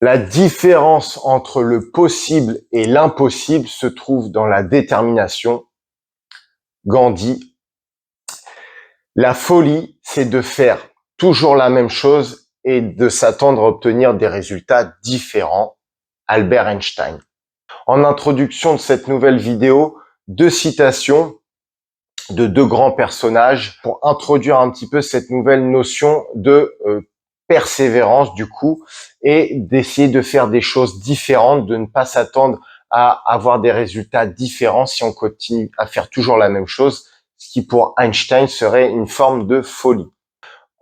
La différence entre le possible et l'impossible se trouve dans la détermination. Gandhi. La folie, c'est de faire toujours la même chose et de s'attendre à obtenir des résultats différents. Albert Einstein. En introduction de cette nouvelle vidéo, deux citations de deux grands personnages pour introduire un petit peu cette nouvelle notion de persévérance du coup et d'essayer de faire des choses différentes, de ne pas s'attendre à avoir des résultats différents si on continue à faire toujours la même chose, ce qui pour Einstein serait une forme de folie.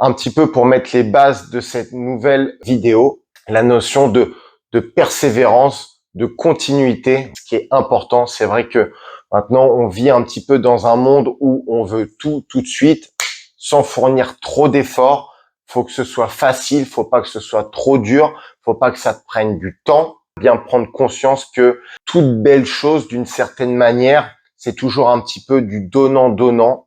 Un petit peu pour mettre les bases de cette nouvelle vidéo, la notion de persévérance, de continuité, ce qui est important. C'est vrai que maintenant, on vit un petit peu dans un monde où on veut tout de suite, sans fournir trop d'efforts. Faut que ce soit facile, faut pas que ce soit trop dur, faut pas que ça te prenne du temps. Bien prendre conscience que toute belle chose, d'une certaine manière, c'est toujours un petit peu du donnant-donnant.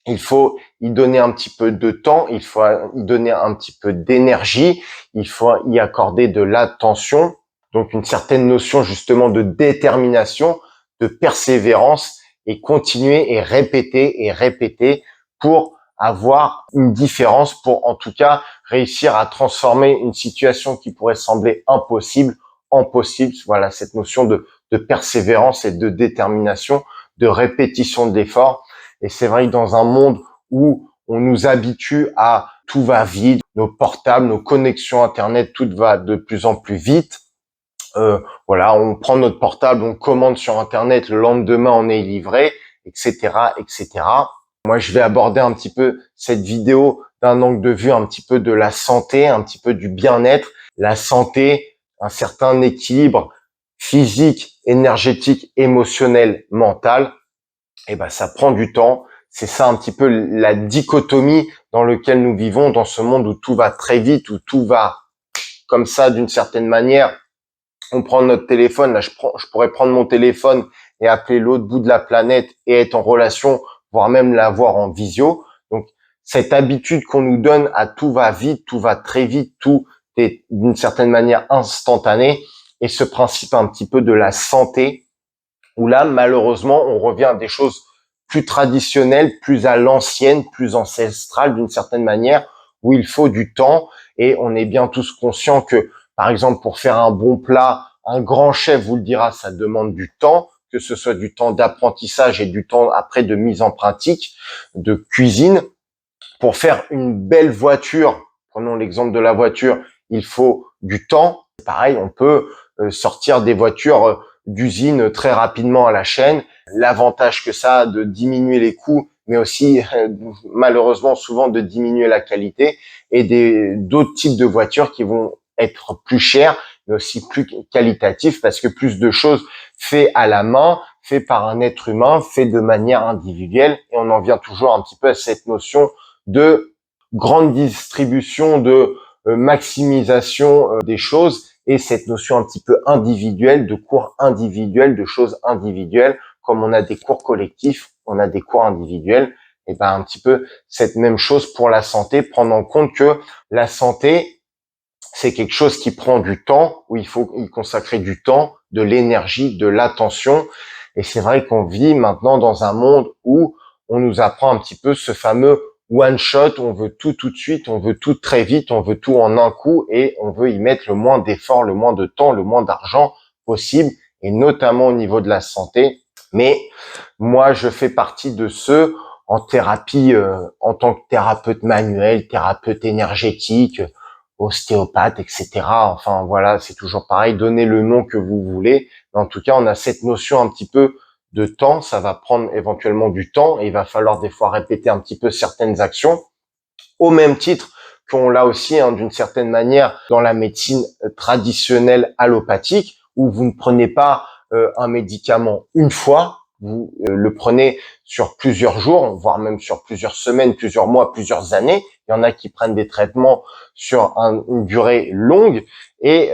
Il faut y donner un petit peu de temps, il faut y donner un petit peu d'énergie, il faut y accorder de l'attention, donc une certaine notion justement de détermination, de persévérance et continuer et répéter pour avoir une différence, pour en tout cas réussir à transformer une situation qui pourrait sembler impossible en possible. Voilà cette notion de persévérance et de détermination, de répétition de l'effort. Et c'est vrai que dans un monde où on nous habitue à tout va vite, nos portables, nos connexions Internet, tout va de plus en plus vite. Voilà, on prend notre portable, on commande sur Internet, le lendemain on est livré, etc., etc. Moi, je vais aborder un petit peu cette vidéo d'un angle de vue un petit peu de la santé, un petit peu du bien-être, la santé, un certain équilibre physique, énergétique, émotionnel, mental. Et ben ça prend du temps. C'est ça un petit peu la dichotomie dans laquelle nous vivons, dans ce monde où tout va très vite, où tout va comme ça d'une certaine manière. On prend notre téléphone, là je pourrais prendre mon téléphone et appeler l'autre bout de la planète et être en relation, voire même l'avoir en visio. Donc cette habitude qu'on nous donne à tout va vite, tout va très vite, tout est d'une certaine manière instantané, et ce principe un petit peu de la santé, où là, malheureusement, on revient à des choses plus traditionnelles, plus à l'ancienne, plus ancestrales d'une certaine manière, où il faut du temps, et on est bien tous conscients que, par exemple, pour faire un bon plat, un grand chef vous le dira, ça demande du temps, que ce soit du temps d'apprentissage et du temps après de mise en pratique, de cuisine. Pour faire une belle voiture, prenons l'exemple de la voiture, il faut du temps. Pareil, on peut sortir des voitures d'usine très rapidement à la chaîne. L'avantage que ça a de diminuer les coûts, mais aussi malheureusement souvent de diminuer la qualité, et d'autres types de voitures qui vont être plus chères, mais aussi plus qualitatifs, parce que plus de choses fait à la main, fait par un être humain, fait de manière individuelle. Et on en vient toujours un petit peu à cette notion de grande distribution, de maximisation des choses, et cette notion un petit peu individuelle, de cours individuels, de choses individuelles. Comme on a des cours collectifs, on a des cours individuels, et ben un petit peu cette même chose pour la santé, prendre en compte que la santé, c'est quelque chose qui prend du temps, où il faut y consacrer du temps, de l'énergie, de l'attention. Et c'est vrai qu'on vit maintenant dans un monde où on nous apprend un petit peu ce fameux one shot, on veut tout de suite, on veut tout très vite, on veut tout en un coup, et on veut y mettre le moins d'efforts, le moins de temps, le moins d'argent possible, et notamment au niveau de la santé. Mais moi, je fais partie de ceux en thérapie, en tant que thérapeute manuel, thérapeute énergétique, ostéopathe, etc. Enfin voilà, c'est toujours pareil, donnez le nom que vous voulez. Mais en tout cas, on a cette notion un petit peu de temps, ça va prendre éventuellement du temps, et il va falloir des fois répéter un petit peu certaines actions, au même titre qu'on l'a aussi d'une certaine manière dans la médecine traditionnelle allopathique, où vous ne prenez pas un médicament une fois, vous le prenez sur plusieurs jours, voire même sur plusieurs semaines, plusieurs mois, plusieurs années. Il y en a qui prennent des traitements sur une durée longue, et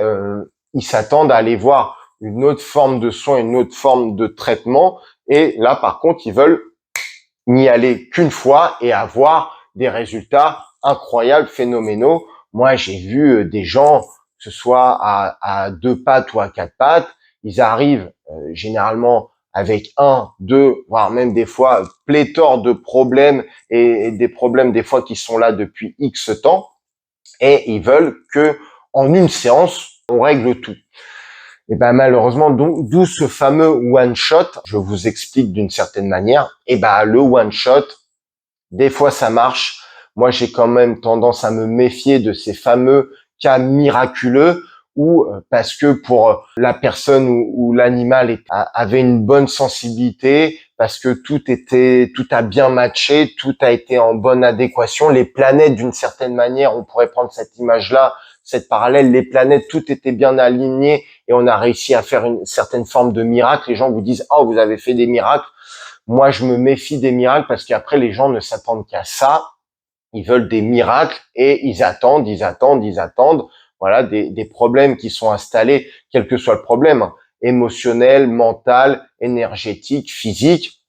ils s'attendent à aller voir une autre forme de soin, une autre forme de traitement, et là par contre ils veulent n'y aller qu'une fois et avoir des résultats incroyables, phénoménaux. Moi, j'ai vu des gens ce soit à deux pattes ou à quatre pattes. Ils arrivent généralement avec un, deux, voire même des fois pléthore de problèmes et des problèmes des fois qui sont là depuis X temps, et ils veulent que en une séance on règle tout. Et ben malheureusement, d'où ce fameux one shot. Je vous explique d'une certaine manière. Et ben le one shot, des fois ça marche. Moi j'ai quand même tendance à me méfier de ces fameux cas miraculeux où parce que pour la personne ou l'animal avait une bonne sensibilité, parce que tout a bien matché, tout a été en bonne adéquation, les planètes d'une certaine manière, on pourrait prendre cette image-là, cette parallèle, les planètes, tout était bien aligné et on a réussi à faire une certaine forme de miracle. Les gens vous disent oh vous avez fait des miracles. Moi je me méfie des miracles parce qu'après les gens ne s'attendent qu'à ça. Ils veulent des miracles et ils attendent. Voilà, des problèmes qui sont installés, quel que soit le problème, hein, émotionnel, mental, énergétique, physique,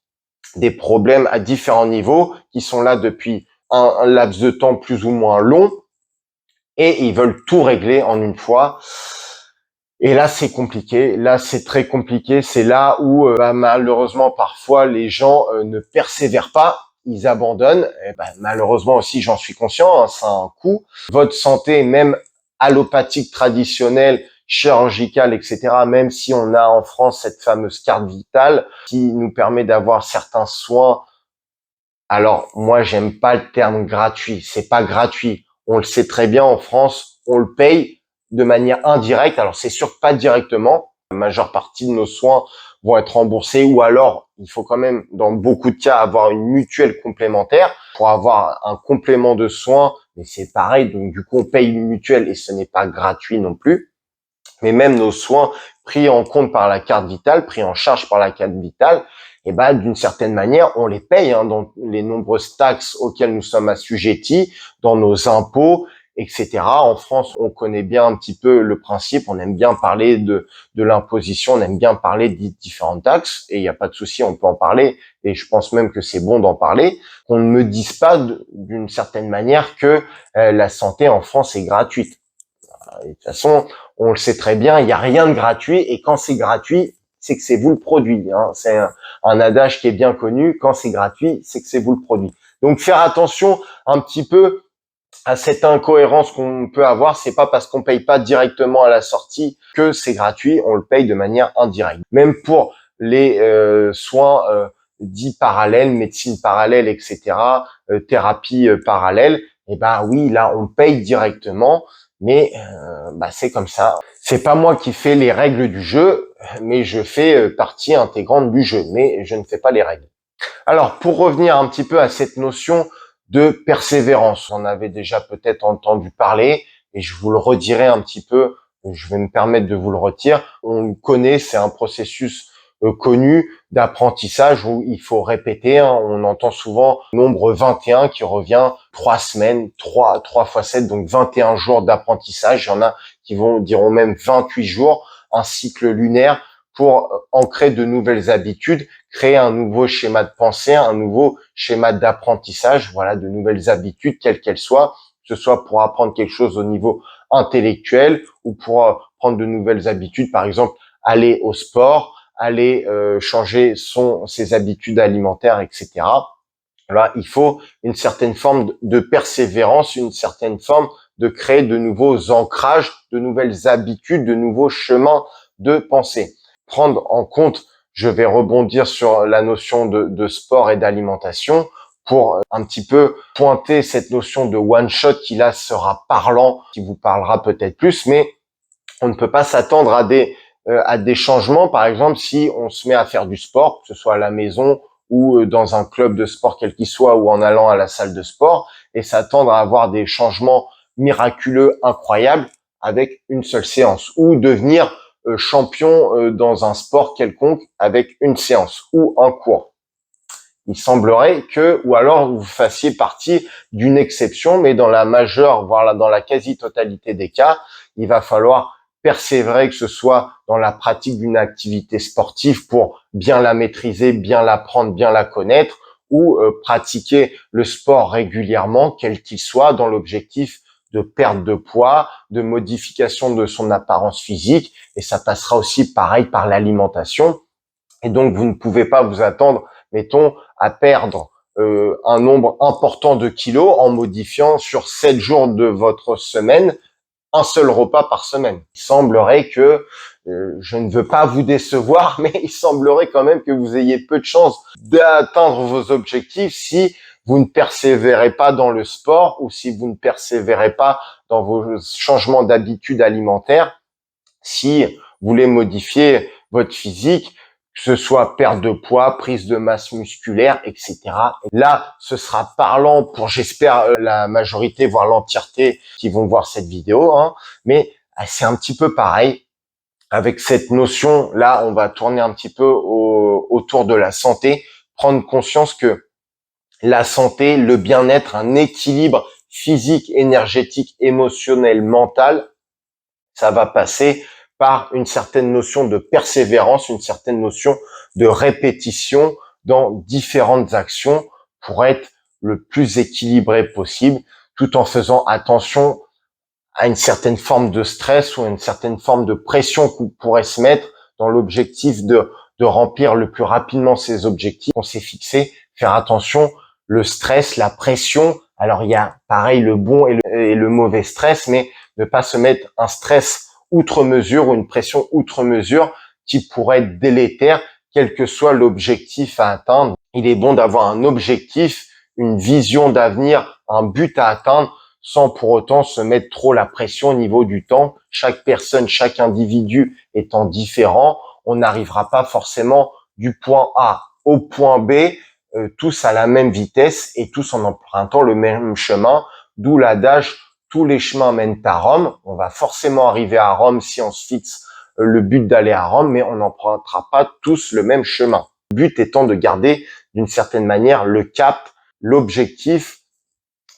des problèmes à différents niveaux qui sont là depuis un laps de temps plus ou moins long et ils veulent tout régler en une fois. Et là, c'est compliqué. Là, c'est très compliqué. C'est là où, malheureusement, parfois, les gens ne persévèrent pas. Ils abandonnent. Et malheureusement aussi, j'en suis conscient, hein, ça a un coût. Votre santé, même allopathique traditionnelle, chirurgicale, etc., même si on a en France cette fameuse carte vitale qui nous permet d'avoir certains soins. Alors, moi, j'aime pas le terme gratuit. C'est pas gratuit. On le sait très bien en France, on le paye de manière indirecte. Alors, c'est sûr que pas directement. La majeure partie de nos soins vont être remboursés ou alors, il faut quand même, dans beaucoup de cas, avoir une mutuelle complémentaire pour avoir un complément de soins. Mais c'est pareil. Donc, du coup, on paye une mutuelle et ce n'est pas gratuit non plus. Mais même nos soins pris en compte par la carte vitale, pris en charge par la carte vitale, et d'une certaine manière, on les paye hein, dans les nombreuses taxes auxquelles nous sommes assujettis, dans nos impôts, etc. En France, on connaît bien un petit peu le principe, on aime bien parler de l'imposition, on aime bien parler des différentes taxes, et il n'y a pas de souci, on peut en parler, et je pense même que c'est bon d'en parler, qu'on ne me dise pas d'une certaine manière que la santé en France est gratuite. Et de toute façon, on le sait très bien, il n'y a rien de gratuit, et quand c'est gratuit, c'est que c'est vous le produit. Hein. C'est un adage qui est bien connu, quand c'est gratuit, c'est que c'est vous le produit. Donc faire attention un petit peu à cette incohérence qu'on peut avoir, c'est pas parce qu'on paye pas directement à la sortie que c'est gratuit, on le paye de manière indirecte. Même pour les soins dits parallèles, médecine parallèle, etc., thérapie parallèle, et oui, là on paye directement, mais c'est comme ça. C'est pas moi qui fais les règles du jeu, mais je fais partie intégrante du jeu, mais je ne fais pas les règles. Alors, pour revenir un petit peu à cette notion de persévérance, on avait déjà peut-être entendu parler, et je vous le redirai un petit peu, je vais me permettre de vous le redire. On le connaît, c'est un processus connu d'apprentissage où il faut répéter. Hein. On entend souvent nombre 21 qui revient 3 semaines, 3 fois 7, donc 21 jours d'apprentissage. Il y en a qui diront même 28 jours, un cycle lunaire pour ancrer de nouvelles habitudes, créer un nouveau schéma de pensée, un nouveau schéma d'apprentissage, voilà, de nouvelles habitudes, quelles qu'elles soient, que ce soit pour apprendre quelque chose au niveau intellectuel ou pour prendre de nouvelles habitudes, par exemple, aller au sport, aller changer ses habitudes alimentaires, etc. Là, il faut une certaine forme de persévérance, une certaine forme de créer de nouveaux ancrages, de nouvelles habitudes, de nouveaux chemins de pensée. Prendre en compte, je vais rebondir sur la notion de sport et d'alimentation pour un petit peu pointer cette notion de one shot qui là sera parlant, qui vous parlera peut-être plus, mais on ne peut pas s'attendre à des changements. Par exemple, si on se met à faire du sport, que ce soit à la maison ou dans un club de sport quel qu'il soit ou en allant à la salle de sport, et s'attendre à avoir des changements miraculeux, incroyables avec une seule séance, ou devenir champion dans un sport quelconque avec une séance ou un cours. Il semblerait que, ou alors vous fassiez partie d'une exception, mais dans la majeure, voire dans la quasi-totalité des cas, il va falloir persévérer, que ce soit dans la pratique d'une activité sportive pour bien la maîtriser, bien l'apprendre, bien la connaître, ou pratiquer le sport régulièrement, quel qu'il soit, dans l'objectif de perte de poids, de modification de son apparence physique, et ça passera aussi pareil par l'alimentation. Et donc, vous ne pouvez pas vous attendre, mettons, à perdre un nombre important de kilos en modifiant sur 7 jours de votre semaine un seul repas par semaine. Il semblerait que, je ne veux pas vous décevoir, mais il semblerait quand même que vous ayez peu de chances d'atteindre vos objectifs si vous ne persévérez pas dans le sport ou si vous ne persévérez pas dans vos changements d'habitudes alimentaires. Si vous voulez modifier votre physique, que ce soit perte de poids, prise de masse musculaire, etc. Là, ce sera parlant pour, j'espère, la majorité, voire l'entièreté qui vont voir cette vidéo, hein. Mais c'est un petit peu pareil. Avec cette notion, là, on va tourner un petit peu autour de la santé, prendre conscience que la santé, le bien-être, un équilibre physique, énergétique, émotionnel, mental, ça va passer par une certaine notion de persévérance, une certaine notion de répétition dans différentes actions pour être le plus équilibré possible, tout en faisant attention à une certaine forme de stress ou à une certaine forme de pression qu'on pourrait se mettre dans l'objectif de remplir le plus rapidement ses objectifs qu'on s'est fixés. Faire attention, le stress, la pression. Alors, il y a pareil le bon et le mauvais stress, mais ne pas se mettre un stress outre mesure ou une pression outre mesure qui pourrait être délétère, quel que soit l'objectif à atteindre. Il est bon d'avoir un objectif, une vision d'avenir, un but à atteindre, sans pour autant se mettre trop la pression au niveau du temps. Chaque personne, chaque individu étant différent, on n'arrivera pas forcément du point A au point B, tous à la même vitesse et tous en empruntant le même chemin, d'où l'adage « tous les chemins mènent à Rome ». On va forcément arriver à Rome si on se fixe le but d'aller à Rome, mais on n'empruntera pas tous le même chemin. Le but étant de garder d'une certaine manière le cap, l'objectif,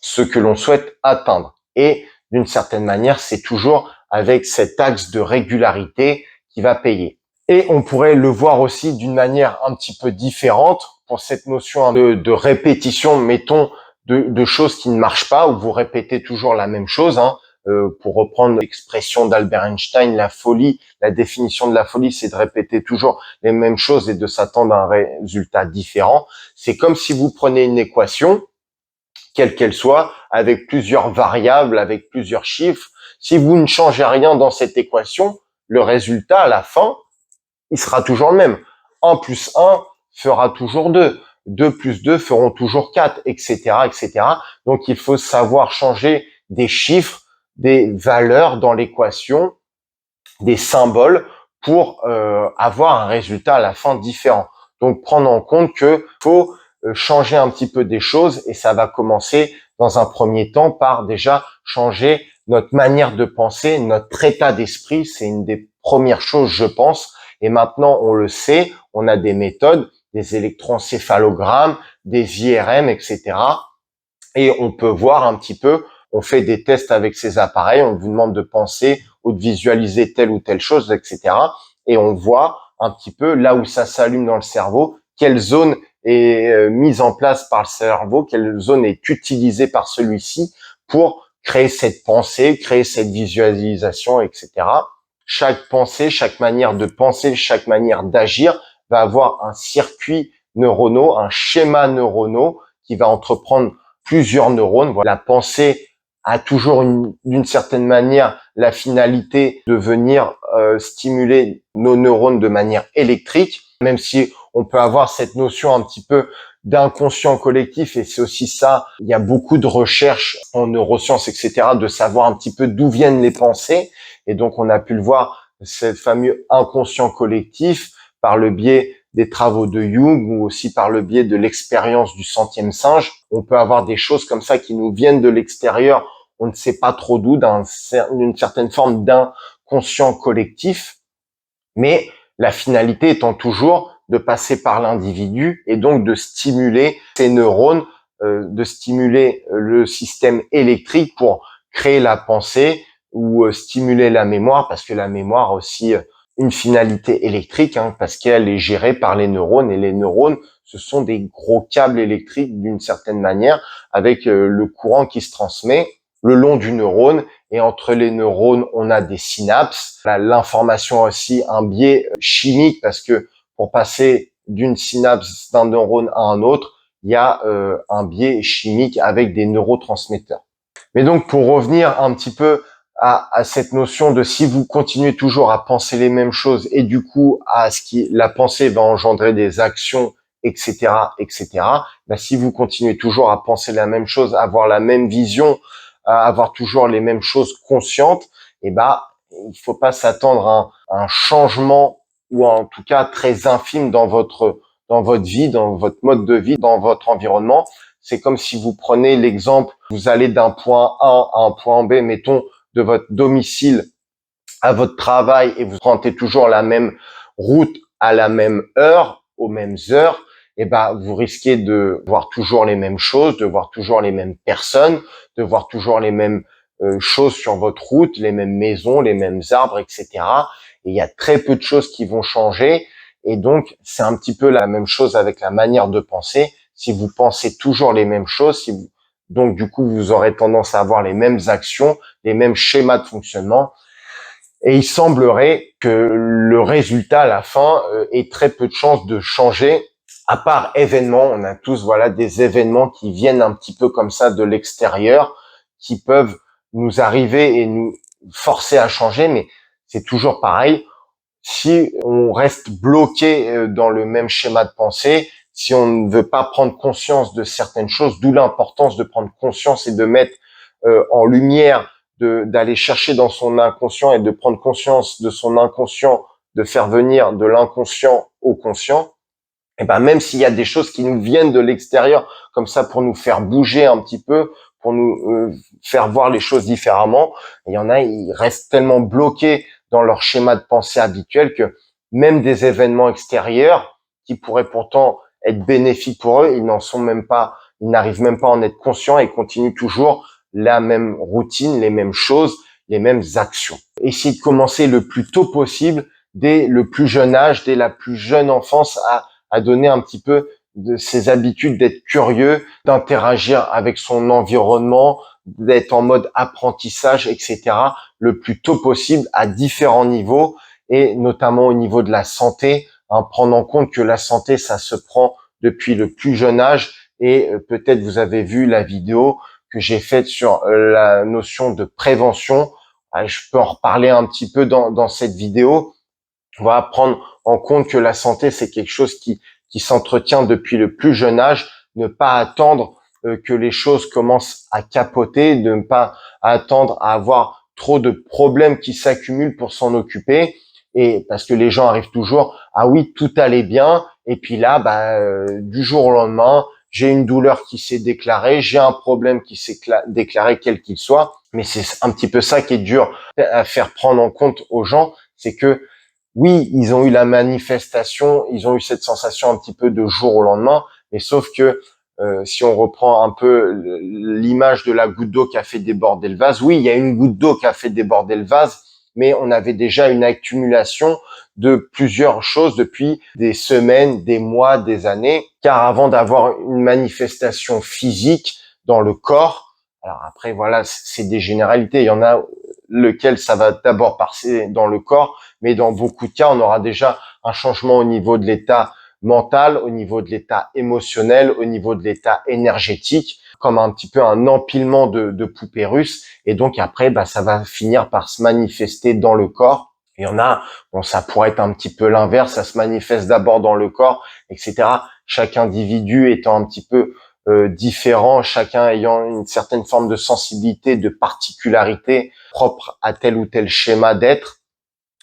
ce que l'on souhaite atteindre. Et d'une certaine manière, c'est toujours avec cet axe de régularité qui va payer. Et on pourrait le voir aussi d'une manière un petit peu différente pour cette notion de répétition, mettons, de choses qui ne marchent pas, où vous répétez toujours la même chose, hein. Pour reprendre l'expression d'Albert Einstein, la folie, la définition de la folie, c'est de répéter toujours les mêmes choses et de s'attendre à un résultat différent. C'est comme si vous prenez une équation, quelle qu'elle soit, avec plusieurs variables, avec plusieurs chiffres. Si vous ne changez rien dans cette équation, le résultat à la fin, il sera toujours le même. 1 plus 1 fera toujours 2. 2 plus 2 feront toujours 4, etc., etc. Donc, il faut savoir changer des chiffres, des valeurs dans l'équation, des symboles pour avoir un résultat à la fin différent. Donc, prendre en compte que faut changer un petit peu des choses et ça va commencer dans un premier temps par déjà changer notre manière de penser, notre état d'esprit. C'est une des premières choses, je pense. Et maintenant, on le sait, on a des méthodes, des électroencéphalogrammes, des IRM, etc. Et on peut voir un petit peu, on fait des tests avec ces appareils, on vous demande de penser ou de visualiser telle ou telle chose, etc. Et on voit un petit peu là où ça s'allume dans le cerveau, quelle zone est mise en place par le cerveau, quelle zone est utilisée par celui-ci pour créer cette pensée, créer cette visualisation, etc. Chaque pensée, chaque manière de penser, chaque manière d'agir va avoir un circuit neuronal, un schéma neuronal qui va entreprendre plusieurs neurones. Voilà. La pensée a toujours d'une certaine manière la finalité de venir stimuler nos neurones de manière électrique, même si on peut avoir cette notion un petit peu d'inconscient collectif, et c'est aussi ça, il y a beaucoup de recherches en neurosciences, etc., de savoir un petit peu d'où viennent les pensées, et donc on a pu le voir, ce fameux inconscient collectif, par le biais des travaux de Jung ou aussi par le biais de l'expérience du centième singe. On peut avoir des choses comme ça qui nous viennent de l'extérieur, on ne sait pas trop d'où, d'une certaine forme d'inconscient collectif, mais la finalité étant toujours de passer par l'individu et donc de stimuler ces neurones, de stimuler le système électrique pour créer la pensée ou stimuler la mémoire, parce que la mémoire a aussi une finalité électrique, hein, parce qu'elle est gérée par les neurones, et les neurones, ce sont des gros câbles électriques d'une certaine manière, avec le courant qui se transmet. le long du neurone. Et entre les neurones, on a des synapses. L'information a aussi un biais chimique parce que pour passer d'une synapse d'un neurone à un autre, il y a un biais chimique avec des neurotransmetteurs. Mais donc, pour revenir un petit peu à cette notion de si vous continuez toujours à penser les mêmes choses et du coup à ce qui la pensée va engendrer des actions, etc., etc. Ben, si vous continuez toujours à penser la même chose, à avoir la même vision, à avoir toujours les mêmes choses conscientes, et ben il faut pas s'attendre à un changement ou en tout cas très infime dans votre vie, dans votre mode de vie, dans votre environnement. C'est comme si vous prenez l'exemple, vous allez d'un point A à un point B, mettons, de votre domicile à votre travail et vous empruntez toujours la même route à la même heure, aux mêmes heures, et ben, vous risquez de voir toujours les mêmes choses, de voir toujours les mêmes personnes, de voir toujours les mêmes choses sur votre route, les mêmes maisons, les mêmes arbres, etc. Et il y a très peu de choses qui vont changer. Et donc, c'est un petit peu la même chose avec la manière de penser. Si vous pensez toujours les mêmes choses, donc du coup, vous aurez tendance à avoir les mêmes actions, les mêmes schémas de fonctionnement. Et il semblerait que le résultat à la fin ait très peu de chances de changer, à part événements. On a tous des événements qui viennent un petit peu comme ça de l'extérieur, qui peuvent nous arriver et nous forcer à changer, mais c'est toujours pareil. Si on reste bloqué dans le même schéma de pensée, si on ne veut pas prendre conscience de certaines choses, d'où l'importance de prendre conscience et de mettre en lumière, d'aller chercher dans son inconscient et de prendre conscience de son inconscient, de faire venir de l'inconscient au conscient. Et ben même s'il y a des choses qui nous viennent de l'extérieur comme ça pour nous faire bouger un petit peu, pour nous faire voir les choses différemment, il y en a, ils restent tellement bloqués dans leur schéma de pensée habituel que même des événements extérieurs qui pourraient pourtant être bénéfiques pour eux, ils n'en sont même pas, ils n'arrivent même pas à en être conscients et continuent toujours la même routine, les mêmes choses, les mêmes actions. Essayez de commencer le plus tôt possible, dès le plus jeune âge, dès la plus jeune enfance, à donner un petit peu de ses habitudes, d'être curieux, d'interagir avec son environnement, d'être en mode apprentissage, etc., le plus tôt possible à différents niveaux et notamment au niveau de la santé, prendre en compte que la santé, ça se prend depuis le plus jeune âge et peut-être vous avez vu la vidéo que j'ai faite sur la notion de prévention. Je peux en reparler un petit peu dans cette vidéo. On va prendre en compte que la santé, c'est quelque chose qui s'entretient depuis le plus jeune âge, ne pas attendre que les choses commencent à capoter, de ne pas attendre à avoir trop de problèmes qui s'accumulent pour s'en occuper. Et parce que les gens arrivent toujours, ah oui, tout allait bien, et puis là, du jour au lendemain, j'ai une douleur qui s'est déclarée, j'ai un problème qui s'est déclaré, quel qu'il soit. Mais c'est un petit peu ça qui est dur à faire prendre en compte aux gens, c'est que oui, ils ont eu la manifestation, ils ont eu cette sensation un petit peu de jour au lendemain, mais sauf que si on reprend un peu l'image de la goutte d'eau qui a fait déborder le vase, oui, il y a une goutte d'eau qui a fait déborder le vase, mais on avait déjà une accumulation de plusieurs choses depuis des semaines, des mois, des années, car avant d'avoir une manifestation physique dans le corps, alors après voilà, c'est des généralités, il y en a lequel ça va d'abord passer dans le corps, mais dans beaucoup de cas, on aura déjà un changement au niveau de l'état mental, au niveau de l'état émotionnel, au niveau de l'état énergétique, comme un petit peu un empilement de poupées russes. Et donc après, ça va finir par se manifester dans le corps. Il y en a, bon, ça pourrait être un petit peu l'inverse, ça se manifeste d'abord dans le corps, etc. Chaque individu étant un petit peu différent, chacun ayant une certaine forme de sensibilité, de particularité propre à tel ou tel schéma d'être.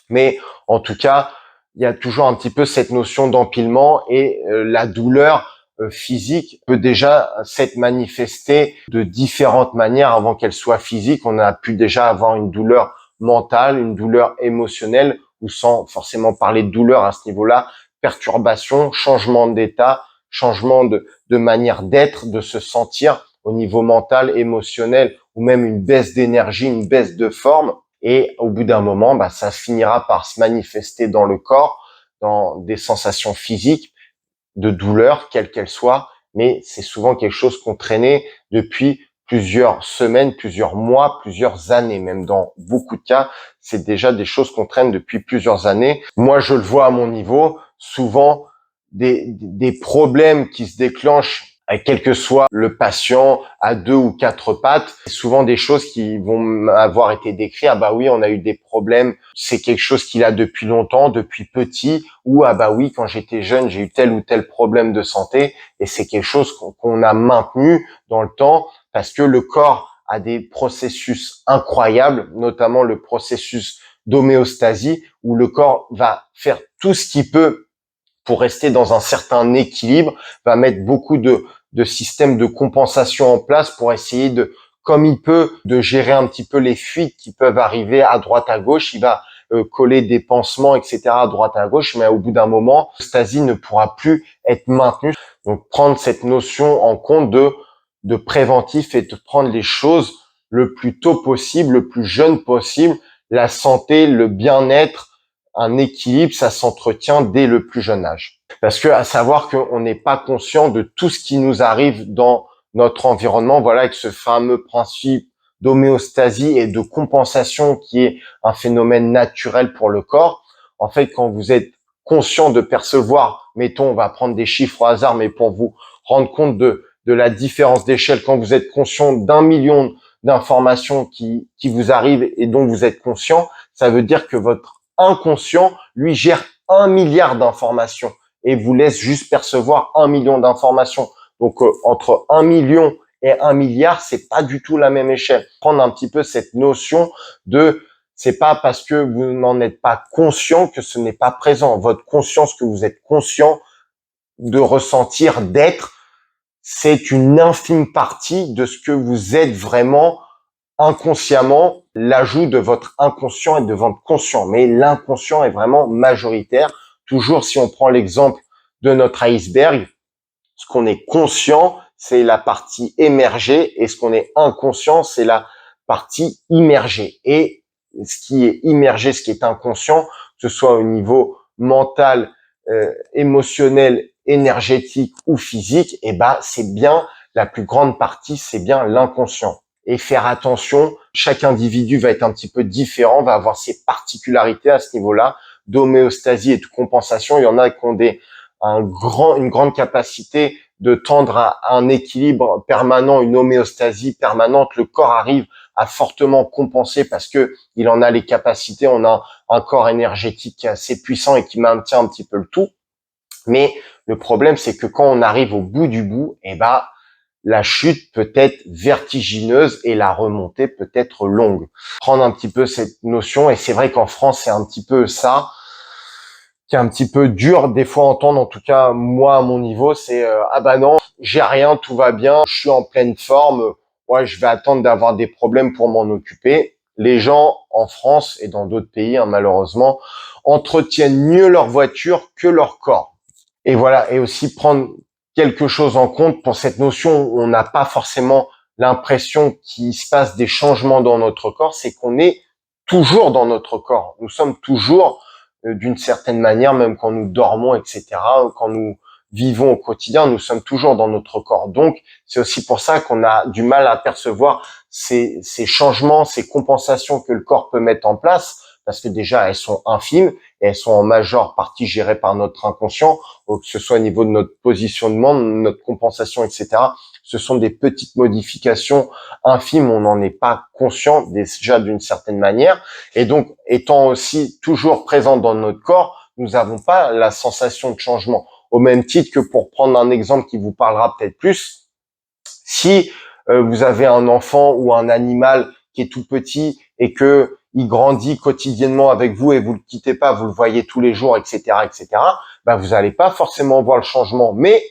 Mais en tout cas, il y a toujours un petit peu cette notion d'empilement et la douleur physique peut déjà s'être manifestée de différentes manières avant qu'elle soit physique. On a pu déjà avoir une douleur mentale, une douleur émotionnelle ou sans forcément parler de douleur à ce niveau-là, perturbation, changement d'état, changement de manière d'être, de se sentir au niveau mental, émotionnel ou même une baisse d'énergie, une baisse de forme. Et au bout d'un moment, ça finira par se manifester dans le corps, dans des sensations physiques, de douleur, quelle qu'elle soit, mais c'est souvent quelque chose qu'on traînait depuis plusieurs semaines, plusieurs mois, plusieurs années, même dans beaucoup de cas, c'est déjà des choses qu'on traîne depuis plusieurs années. Moi, je le vois à mon niveau, souvent des problèmes qui se déclenchent, quel que soit le patient à 2 ou 4 pattes, c'est souvent des choses qui vont avoir été décrites. Ah bah oui, on a eu des problèmes. C'est quelque chose qu'il a depuis longtemps, depuis petit. Ou ah bah oui, quand j'étais jeune, j'ai eu tel ou tel problème de santé. Et c'est quelque chose qu'on a maintenu dans le temps parce que le corps a des processus incroyables, notamment le processus d'homéostasie, où le corps va faire tout ce qu'il peut pour rester dans un certain équilibre, va mettre beaucoup de systèmes de compensation en place pour essayer de, comme il peut, de gérer un petit peu les fuites qui peuvent arriver à droite à gauche. Il va coller des pansements, etc. à droite à gauche, mais au bout d'un moment, l'homéostasie ne pourra plus être maintenue. Donc prendre cette notion en compte de préventif et de prendre les choses le plus tôt possible, le plus jeune possible. La santé, le bien-être, un équilibre, ça s'entretient dès le plus jeune âge. Parce que à savoir qu'on n'est pas conscient de tout ce qui nous arrive dans notre environnement, voilà, avec ce fameux principe d'homéostasie et de compensation qui est un phénomène naturel pour le corps. En fait, quand vous êtes conscient de percevoir, mettons, on va prendre des chiffres au hasard, mais pour vous rendre compte de la différence d'échelle, quand vous êtes conscient d'1 million d'informations qui vous arrivent et dont vous êtes conscient, ça veut dire que votre inconscient, lui, gère 1 milliard d'informations et vous laisse juste percevoir 1 million d'informations. Donc, entre 1 million et 1 milliard, c'est pas du tout la même échelle. Prendre un petit peu cette notion de, c'est pas parce que vous n'en êtes pas conscient que ce n'est pas présent. Votre conscience, que vous êtes conscient de ressentir, d'être, c'est une infime partie de ce que vous êtes vraiment inconsciemment, l'ajout de votre inconscient et de votre conscient. Mais l'inconscient est vraiment majoritaire. Toujours, si on prend l'exemple de notre iceberg, ce qu'on est conscient, c'est la partie émergée, et ce qu'on est inconscient, c'est la partie immergée. Et ce qui est immergé, ce qui est inconscient, que ce soit au niveau mental, émotionnel, énergétique ou physique, eh ben, c'est bien la plus grande partie, c'est bien l'inconscient. Et faire attention, chaque individu va être un petit peu différent, va avoir ses particularités à ce niveau-là, d'homéostasie et de compensation. Il y en a qui ont une grande capacité de tendre à un équilibre permanent, une homéostasie permanente. Le corps arrive à fortement compenser parce que il en a les capacités. On a un corps énergétique qui est assez puissant et qui maintient un petit peu le tout. Mais le problème, c'est que quand on arrive au bout du bout, eh ben, la chute peut être vertigineuse et la remontée peut être longue. Prendre un petit peu cette notion, et c'est vrai qu'en France, c'est un petit peu ça, qui est un petit peu dur des fois à entendre, en tout cas moi à mon niveau, c'est ah bah non, j'ai rien, tout va bien, je suis en pleine forme, ouais, je vais attendre d'avoir des problèmes pour m'en occuper. Les gens en France et dans d'autres pays, hein, malheureusement, entretiennent mieux leur voiture que leur corps. Et voilà, et aussi prendre quelque chose en compte pour cette notion où on n'a pas forcément l'impression qu'il se passe des changements dans notre corps, c'est qu'on est toujours dans notre corps. Nous sommes toujours d'une certaine manière, même quand nous dormons, etc., quand nous vivons au quotidien, nous sommes toujours dans notre corps. Donc, c'est aussi pour ça qu'on a du mal à percevoir ces changements, ces compensations que le corps peut mettre en place, parce que déjà, elles sont infimes et elles sont en majeure partie gérées par notre inconscient, que ce soit au niveau de notre positionnement, de notre compensation, etc. Ce sont des petites modifications infimes, on n'en est pas conscient déjà d'une certaine manière. Et donc, étant aussi toujours présent dans notre corps, nous n'avons pas la sensation de changement. Au même titre que, pour prendre un exemple qui vous parlera peut-être plus, si vous avez un enfant ou un animal qui est tout petit et que il grandit quotidiennement avec vous et vous le quittez pas, vous le voyez tous les jours, etc., bah vous n'allez pas forcément voir le changement. Mais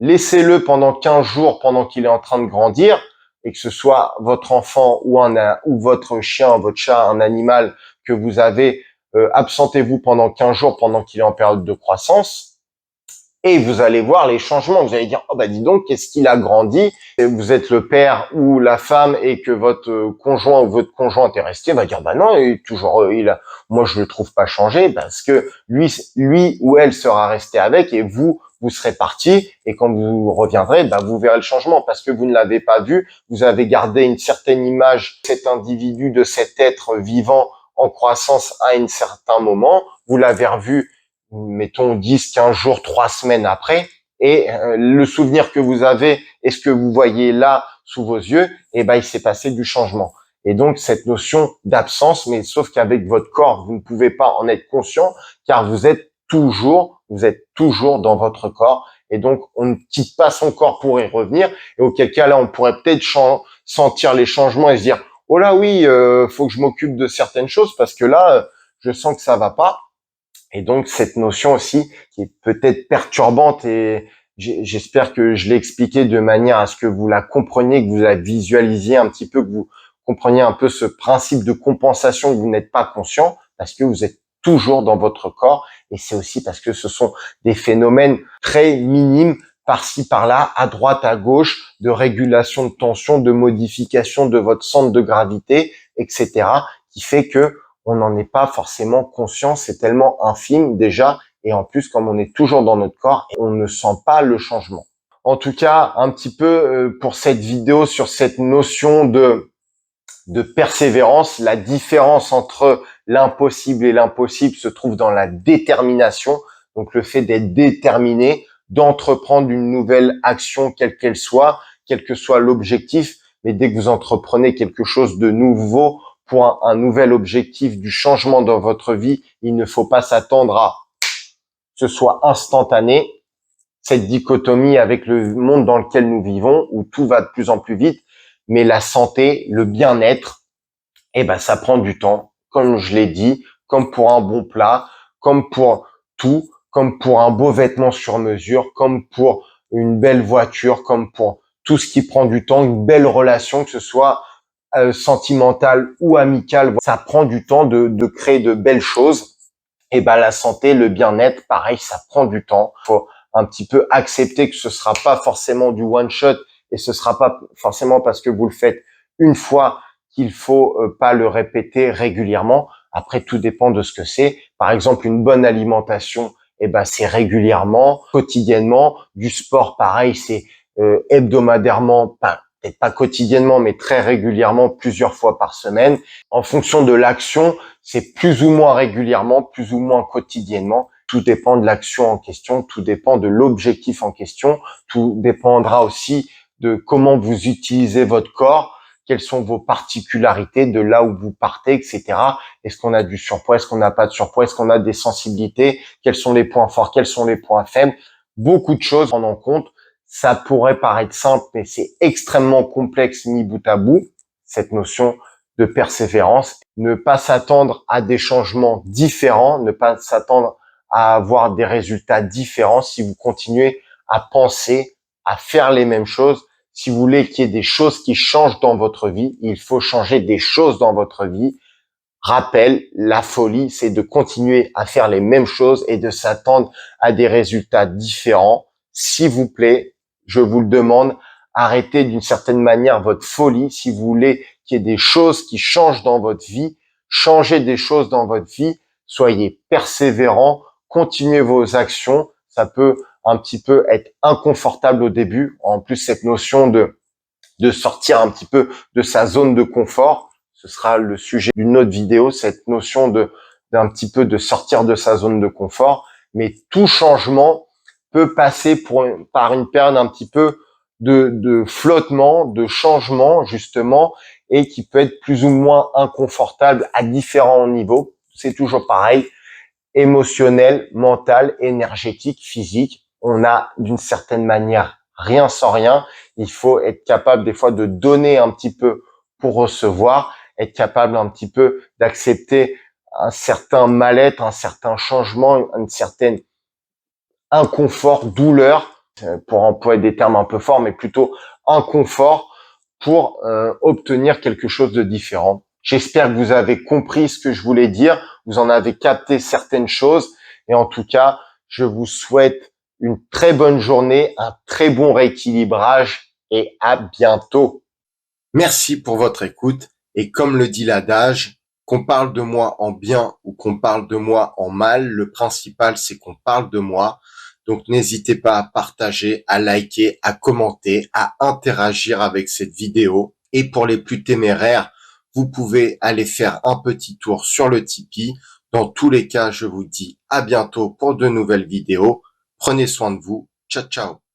laissez-le pendant 15 jours, pendant qu'il est en train de grandir, et que ce soit votre enfant ou votre chien, votre chat, un animal que vous avez, absentez-vous pendant 15 jours pendant qu'il est en période de croissance. Et vous allez voir les changements. Vous allez dire, oh bah dis donc, qu'est-ce qu'il a grandi. Et vous êtes le père ou la femme et que votre conjoint ou votre conjointe est resté, va dire, bah non, il est toujours, moi je le trouve pas changé parce que lui ou elle sera resté avec et vous vous serez parti et quand vous reviendrez, vous verrez le changement parce que vous ne l'avez pas vu. Vous avez gardé une certaine image de cet individu, de cet être vivant en croissance à un certain moment. Vous l'avez revu, mettons 10, 15 jours, 3 semaines après. Et le souvenir que vous avez et ce que vous voyez là sous vos yeux, il s'est passé du changement. Et donc, cette notion d'absence, mais sauf qu'avec votre corps, vous ne pouvez pas en être conscient car vous êtes toujours dans votre corps. Et donc, on ne quitte pas son corps pour y revenir. Et auquel cas, là, on pourrait peut-être sentir les changements et se dire, oh là oui, faut que je m'occupe de certaines choses parce que là, je sens que ça va pas. Et donc, cette notion aussi qui est peut-être perturbante et j'espère que je l'ai expliqué de manière à ce que vous la compreniez, que vous la visualisiez un petit peu, que vous compreniez un peu ce principe de compensation que vous n'êtes pas conscient parce que vous êtes toujours dans votre corps et c'est aussi parce que ce sont des phénomènes très minimes par-ci par-là, à droite, à gauche, de régulation de tension, de modification de votre centre de gravité, etc., qui fait que on n'en est pas forcément conscient, c'est tellement infime déjà, et en plus, comme on est toujours dans notre corps, on ne sent pas le changement. En tout cas, un petit peu pour cette vidéo sur cette notion de persévérance, la différence entre l'impossible et l'impossible se trouve dans la détermination, donc le fait d'être déterminé, d'entreprendre une nouvelle action, quelle qu'elle soit, quel que soit l'objectif, mais dès que vous entreprenez quelque chose de nouveau, pour un nouvel objectif du changement dans votre vie, il ne faut pas s'attendre à ce soit instantané. Cette dichotomie avec le monde dans lequel nous vivons, où tout va de plus en plus vite, mais la santé, le bien-être, ça prend du temps. Comme je l'ai dit, comme pour un bon plat, comme pour tout, comme pour un beau vêtement sur mesure, comme pour une belle voiture, comme pour tout ce qui prend du temps, une belle relation, que ce soit sentimentale ou amicale, ça prend du temps de créer de belles choses. La santé, le bien-être, pareil, ça prend du temps. Faut un petit peu accepter que ce sera pas forcément du one shot et ce sera pas forcément parce que vous le faites une fois qu'il faut pas le répéter régulièrement. Après, tout dépend de ce que c'est. Par exemple, une bonne alimentation, c'est régulièrement, quotidiennement. Du sport, pareil, c'est hebdomadairement, peut-être pas quotidiennement, mais très régulièrement, plusieurs fois par semaine. En fonction de l'action, c'est plus ou moins régulièrement, plus ou moins quotidiennement. Tout dépend de l'action en question, tout dépend de l'objectif en question, tout dépendra aussi de comment vous utilisez votre corps, quelles sont vos particularités, de là où vous partez, etc. Est-ce qu'on a du surpoids, est-ce qu'on n'a pas de surpoids, est-ce qu'on a des sensibilités, quels sont les points forts, quels sont les points faibles. Beaucoup de choses à prendre en compte. Ça pourrait paraître simple, mais c'est extrêmement complexe mis bout à bout, cette notion de persévérance. Ne pas s'attendre à des changements différents, ne pas s'attendre à avoir des résultats différents si vous continuez à penser, à faire les mêmes choses. Si vous voulez qu'il y ait des choses qui changent dans votre vie, il faut changer des choses dans votre vie. Rappel, la folie, c'est de continuer à faire les mêmes choses et de s'attendre à des résultats différents. S'il vous plaît, je vous le demande, arrêtez d'une certaine manière votre folie. Si vous voulez qu'il y ait des choses qui changent dans votre vie, changez des choses dans votre vie, soyez persévérants, continuez vos actions. Ça peut un petit peu être inconfortable au début. En plus, cette notion de sortir un petit peu de sa zone de confort, ce sera le sujet d'une autre vidéo, cette notion d'un petit peu de sortir de sa zone de confort. Mais tout changement peut passer par une période un petit peu de flottement, de changement justement, et qui peut être plus ou moins inconfortable à différents niveaux. C'est toujours pareil, émotionnel, mental, énergétique, physique. On a d'une certaine manière rien sans rien. Il faut être capable des fois de donner un petit peu pour recevoir, être capable un petit peu d'accepter un certain mal-être, un certain changement, une certaine inconfort, douleur, pour employer des termes un peu forts, mais plutôt inconfort pour obtenir quelque chose de différent. J'espère que vous avez compris ce que je voulais dire, vous en avez capté certaines choses et en tout cas, je vous souhaite une très bonne journée, un très bon rééquilibrage et à bientôt. Merci pour votre écoute et comme le dit l'adage, qu'on parle de moi en bien ou qu'on parle de moi en mal, le principal c'est qu'on parle de moi. Donc n'hésitez pas à partager, à liker, à commenter, à interagir avec cette vidéo. Et pour les plus téméraires, vous pouvez aller faire un petit tour sur le Tipeee. Dans tous les cas, je vous dis à bientôt pour de nouvelles vidéos. Prenez soin de vous. Ciao, ciao.